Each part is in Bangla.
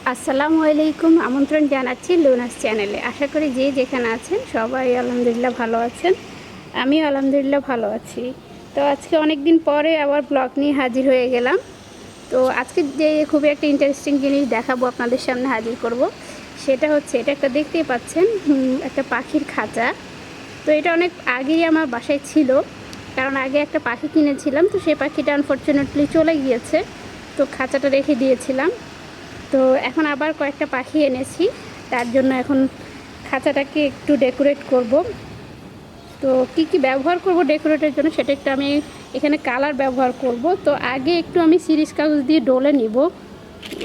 আসসালামু আলাইকুম। আমন্ত্রণ জানাচ্ছি লুনাস চ্যানেলে। আশা করি যে যেখানে আছেন সবাই আলহামদুলিল্লাহ ভালো আছেন। আমিও আলহামদুলিল্লাহ ভালো আছি। তো আজকে অনেক দিন পরে আবার ব্লগ নিয়ে হাজির হয়ে গেলাম। তো আজকে যে খুবই একটা ইন্টারেস্টিং জিনিস দেখাবো, আপনাদের সামনে হাজির করব। সেটা হচ্ছে, এটা একটা দেখতেই পাচ্ছেন, একটা পাখির খাঁচা। তো এটা অনেক আগেই আমার বাসায় ছিল, কারণ আগে একটা পাখি কিনেছিলাম। তো সেই পাখিটা আনফর্চুনেটলি চলে গিয়েছে, তো খাঁচাটা রেখে দিয়েছিলাম। তো এখন আবার কয়েকটা পাখি এনেছি, তার জন্য এখন খাঁচাটাকে একটু ডেকোরেট করব। তো কি কি ব্যবহার করব ডেকোরেটের জন্য সেটা একটু আমি এখানে কালার ব্যবহার করব। তো আগে একটু আমি সিরিজ কাগজ দিয়ে ডলে নিব।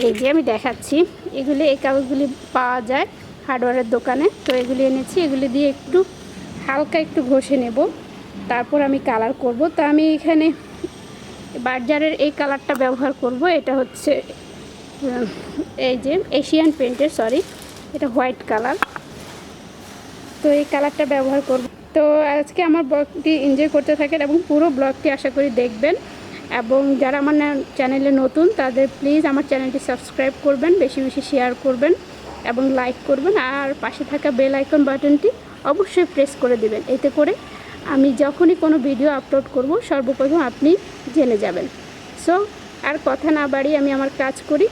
এই যে আমি দেখাচ্ছি, এগুলি এই কাগজগুলি পাওয়া যায় হার্ডওয়্যারের দোকানে। তো এগুলি এনেছি, এগুলি দিয়ে একটু হালকা একটু ঘষে নেব, তারপর আমি কালার করব। তো আমি এখানে বার্জারের এই কালারটা ব্যবহার করব। এটা হচ্ছে এই যে এশিয়ান পেইন্টের, এটা হোয়াইট কালার। তো এই কালারটা ব্যবহার করব। তো আজকে আমার ব্লগটি এনজয় করতে থাকেন এবং পুরো ব্লগটি আশা করি দেখবেন। এবং যারা আমার চ্যানেলে নতুন তাদের প্লিজ আমার চ্যানেলটি সাবস্ক্রাইব করবেন, বেশি বেশি শেয়ার করবেন এবং লাইক করবেন। আর পাশে থাকা বেল আইকন বাটনটি অবশ্যই প্রেস করে দেবেন, এতে করে আমি যখনই কোনো ভিডিও আপলোড করব সর্বপ্রথম আপনি জেনে যাবেন। সো আর কথা না বাড়িয়ে আমি আমার কাজ করি।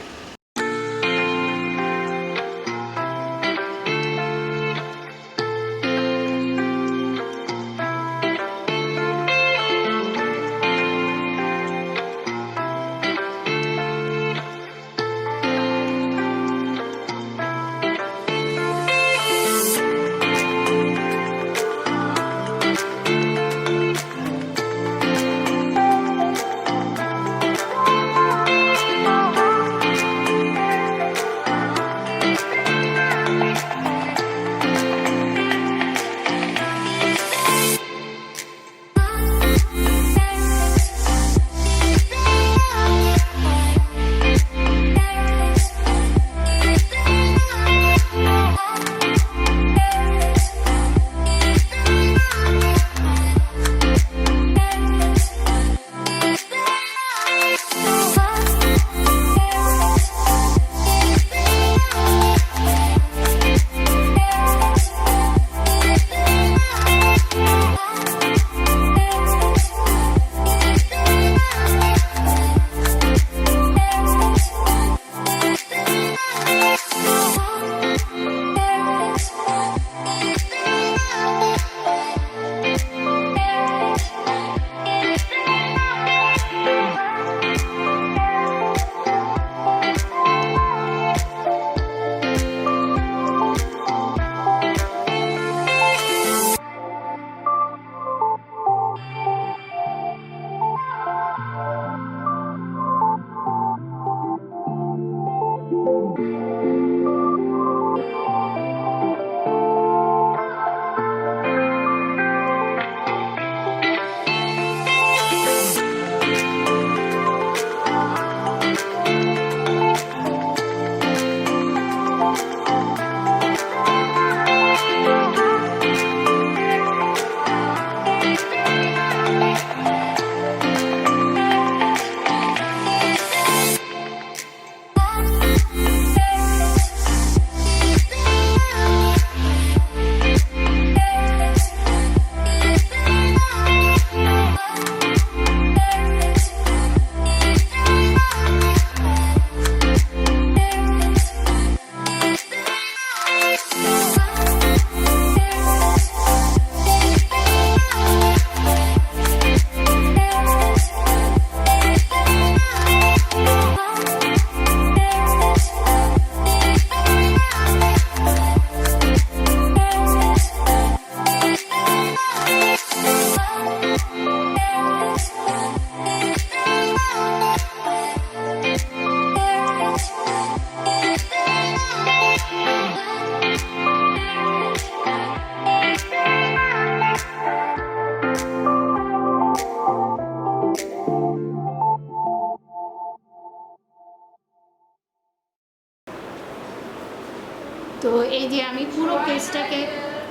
তো এই যে আমি পুরো কেসটাকে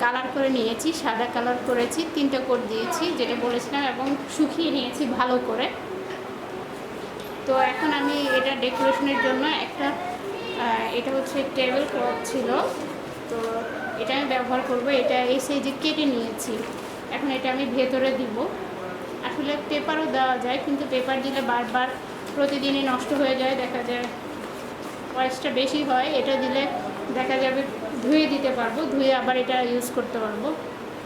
কালার করে নিয়েছি, সাদা কালার করেছি, 3টে কোট দিয়েছি যেটা বলেছিলাম, এবং শুকিয়ে নিয়েছি ভালো করে। তো এখন আমি এটা ডেকোরেশনের জন্য একটা এটা হচ্ছে টেবিল ক্লথ ছিল, তো এটা আমি ব্যবহার করব। এটা এই সাইজে কেটে নিয়েছি। এখন এটা আমি ভেতরে দিব। আসলে পেপারও দেওয়া যায়, কিন্তু পেপার দিলে বারবার প্রতিদিনই নষ্ট হয়ে যায়, দেখা যায় ওয়েস্টটা বেশি হয়। এটা দিলে দেখা যাবে ধুয়ে দিতে পারবো, ধুয়ে আবার এটা ইউজ করতে পারবো।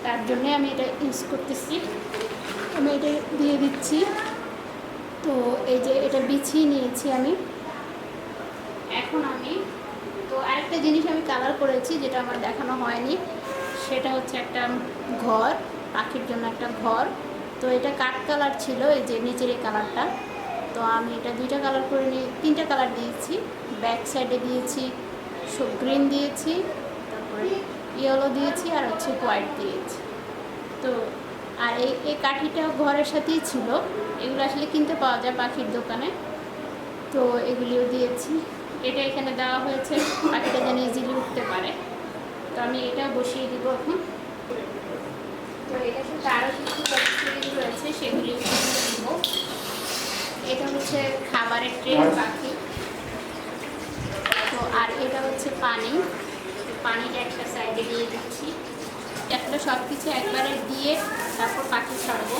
তার জন্যে আমি এটা ইউজ করতেছি। আমি এটা দিয়ে দিচ্ছি। তো এই যে এটা বিছিয়ে নিয়েছি আমি। এখন আমি তো আরেকটা জিনিস আমি কালার করেছি, যেটা আমার দেখানো হয়নি, সেটা হচ্ছে একটা ঘর, পাখির জন্য একটা ঘর। তো এটা কাঠ কালার ছিল, এই যে নিচের এই কালারটা। তো আমি এটা দুইটা কালার করে নিয়ে 3টা কালার দিয়েছি। ব্যাক সাইডে দিয়েছি গ্রিন দিয়েছি, তারপরে ইয়েলো দিয়েছি, আর হচ্ছে হোয়াইট দিয়েছি। তো আর এই কাঠিটাও ঘরের সাথেই ছিল। এগুলো আসলে কিনতে পাওয়া যায় পাখির দোকানে। তো এগুলিও দিয়েছি। এটা এখানে দেওয়া হয়েছে পাখিটা যেন ইজিলি উঠতে পারে। তো আমি এটা বসিয়ে দিব এখন। তো এটা সাথে আরও কিছু অ্যাক্সেসরিজ রয়েছে, সেগুলি দিব। এটা হচ্ছে খাবারের ট্রে পাখি। তো আর এটা হচ্ছে পানি। পানিটা একটা সাইডে দিয়ে দিচ্ছি। আসলে সব কিছু একবারে দিয়ে তারপর পাখি ছাড়বো।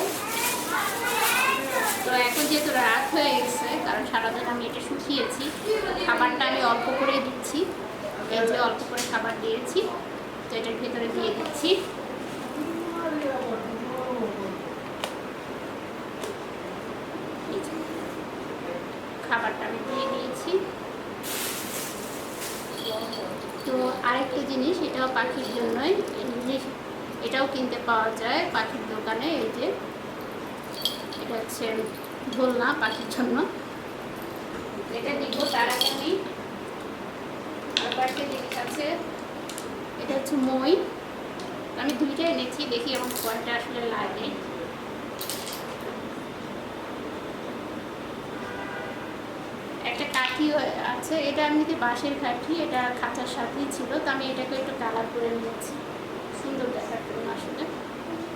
তো এখন যেহেতু রাত হয়ে গেছে, কারণ সারাদিন আমি এটা শুকিয়েছি, খাবারটা আমি অল্প করে দিচ্ছি। এই যে অল্প করে খাবার দিয়েছি, তো এটার ভেতরে দিয়ে দিচ্ছি। খাবারটা আমি দিয়ে দিয়েছি। তো আরেকটা জিনিস, এটাও পাখির জন্যই, এটাও কিনতে পাওয়া যায় পাখির দোকানে। এই যে এটা হচ্ছে দোলনা পাখির জন্য, এটা দিব। তার আগে আমি আর কয়েকটা জিনিস আছে। এটা হচ্ছে মই। আমি দুইটা এনেছি, দেখি আমার কোনটা আসলে লাগে। একটা কাঠি আছে, এটা এমনিতে বাঁশের কাঠি, এটা খাঁচার সাথেই ছিল। তো আমি এটাকে একটু কালার করে নিয়েছি সুন্দর দেখার জন্য আসলে।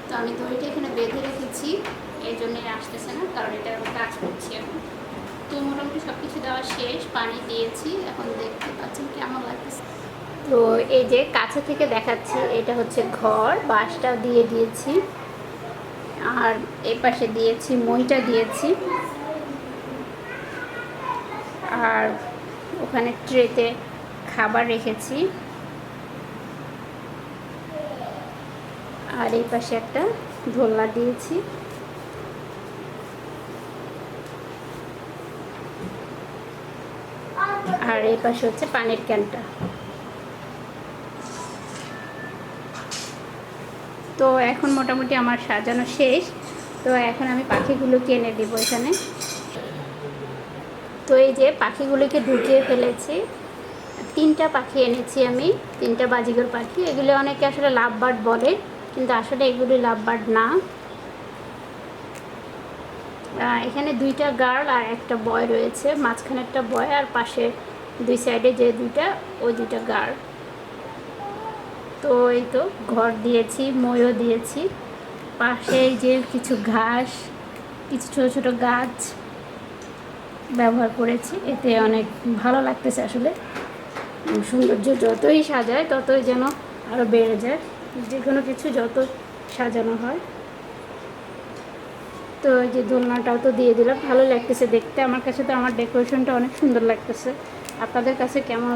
তো আমি দড়িটা এখানে বেঁধে রেখেছি, এই জন্যই আসতেছে না, কারণ এটা আমি কাজ করছি এখন। তো মোটামুটি সব কিছু দেওয়া শেষ, পানি দিয়েছি। এখন দেখতে পাচ্ছেন কেমন লাগতেছে। তো এই যে কাছে থেকে দেখাচ্ছি, এটা হচ্ছে ঘর, বাঁশটা দিয়ে দিয়েছি, আর এই পাশে দিয়েছি মইটা দিয়েছি, আর ওখানে ট্রেতে খাবার রেখেছি, আর এই পাশে একটা দোলনা দিয়েছি। আর এই পাশে হচ্ছে পানির ক্যানটা। তো এখন মোটামুটি আমার সাজানো শেষ। তো এখন আমি পাখিগুলোকে এনে দেব এখানে। তো এই যে পাখিগুলোকে ঢুকিয়ে ফেলেছি। 3টা পাখি এনেছি আমি, 3টা বাজিগর পাখি। এগুলো অনেকে আসলে লাভ বার্ড বলে, কিন্তু আসলে এগুলি লাভ বার্ড না। এখানে 2টা গার্ল আর একটা বয় রয়েছে, মাঝখানে একটা বয়, আর পাশে 2 সাইডে যে 2টা, ওই 2টা গার্ল। তো এই তো ঘর দিয়েছি, মইও দিয়েছি, পাশে যে কিছু ঘাস, কিছু ছোটো ছোটো গাছ ব্যবহার করেছি। এতে অনেক ভালো লাগতেছে আসলে। সৌন্দর্য যতই সাজায় ততই যেন আরও বেড়ে যায়, যে কোনো কিছু যত সাজানো হয়। তো এই যে দোলনাটাও তো দিয়ে দিলাম, ভালো লাগতেছে দেখতে। আমার কাছে তো আমার ডেকোরেশনটা অনেক সুন্দর লাগতেছে। আপনাদের কাছে কেমন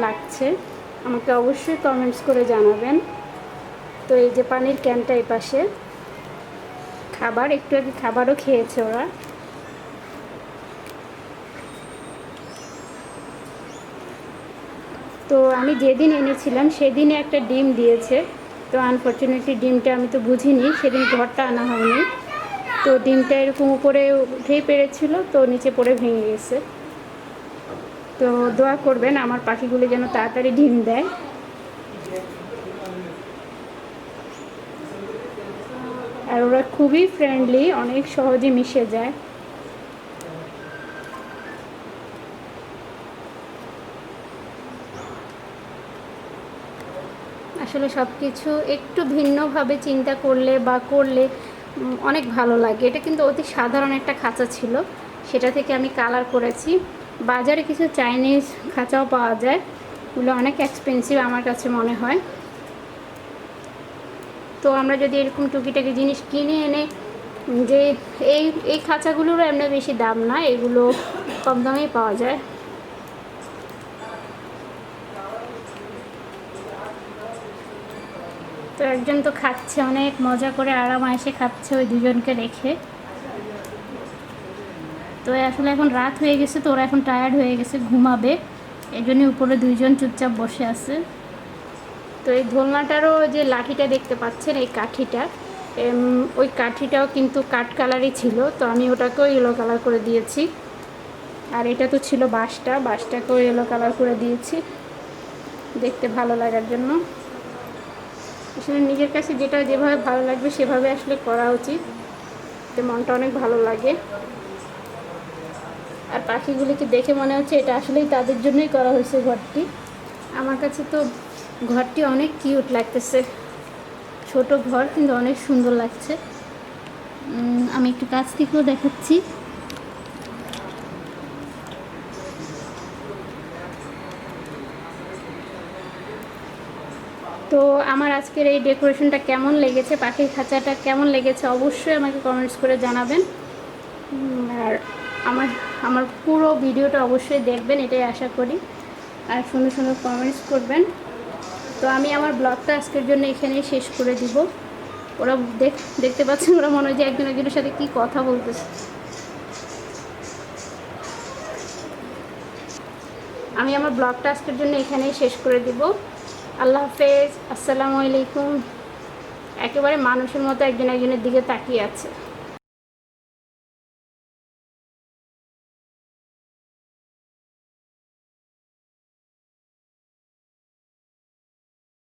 লাগছে আমাকে অবশ্যই কমেন্টস করে জানাবেন। তো এই যে পানির ক্যানটা এই পাশে, খাবার একটু আগে খাবারও খেয়েছে ওরা। তো আমি যেদিন এনেছিলাম সেদিনে একটা ডিম দিয়েছে। তো আনফর্চুনেটলি ডিমটা আমি তো বুঝিনি, সেদিন ঘরটা আনা হয়নি। তো ডিমটা এরকম উপরে উঠেই পেরেছিল, তো নিচে পড়ে ভেঙে গেছে। তো দোয়া করবেন আমার পাখিগুলো যেন তাড়াতাড়ি ডিম দেয়। আর ওরা খুবই ফ্রেন্ডলি, অনেক সহজে মিশে যায়। আসলে সব কিছু একটু ভিন্নভাবে চিন্তা করলে বা করলে অনেক ভালো লাগে। এটা কিন্তু অতি সাধারণ একটা খাঁচা ছিল, সেটা থেকে আমি কালার করেছি। বাজারে কিছু চাইনিজ খাঁচাও পাওয়া যায়, ওগুলো অনেক এক্সপেন্সিভ আমার কাছে মনে হয়। তো আমরা যদি এরকম টুকিটাকি জিনিস কিনে এনে যে এই এই খাঁচাগুলোরও এমনি বেশি দাম না, এগুলো কম দামেই পাওয়া যায়। তো একজন তো খাচ্ছে, অনেক মজা করে আরাম এসে খাচ্ছে ওই দুজনকে রেখে। তো আসলে এখন রাত হয়ে গেছে, তো ওরা এখন টায়ার্ড হয়ে গেছে, ঘুমাবে, এই জন্যই উপরে দুইজন চুপচাপ বসে আছে। তো এই দোলনাটারও যে লাঠিটা দেখতে পাচ্ছেন, এই কাঠিটা, ওই কাঠিটাও কিন্তু কাঠ কালারই ছিল, তো আমি ওটাকেও ইয়েলো কালার করে দিয়েছি। আর এটা তো ছিল বাঁশটাকেও ইয়েলো কালার করে দিয়েছি দেখতে ভালো লাগার জন্য। আসলে নিজের কাছে যেটা যেভাবে ভালো লাগবে সেভাবে আসলে করা উচিত, তো মনটা অনেক ভালো লাগে। আর পাখিগুলিকে দেখে মনে হচ্ছে এটা আসলেই তাদের জন্যই করা হয়েছে ঘরটি। আমার কাছে তো ঘরটি অনেক কিউট লাগতেছে, ছোট ঘর কিন্তু অনেক সুন্দর লাগছে। আমি একটু কাছ থেকেও দেখাচ্ছি। তো আমার আজকের এই ডেকোরেশনটা কেমন লেগেছে, পাখির খাঁচাটা কেমন লেগেছে অবশ্যই আমাকে কমেন্টস করে জানাবেন। আর আমার পুরো ভিডিওটা অবশ্যই দেখবেন, এটাই আশা করি। আর সুন্দর সুন্দর কমেন্টস করবেন। তো আমি আমার ব্লগটা আজকের জন্য এখানেই শেষ করে দিব। ওরা দেখতে পাচ্ছেন, ওরা মনে হয় যে একজন একজনের সাথে কি কথা বলতেছে। আমি আমার ব্লগটা আজকের জন্য এখানেই শেষ করে দিব। আল্লাহ হাফেজ, আসসালামু আলাইকুম। একেবারে মানুষের মতো একজন একজনের দিকে তাকিয়ে আছে।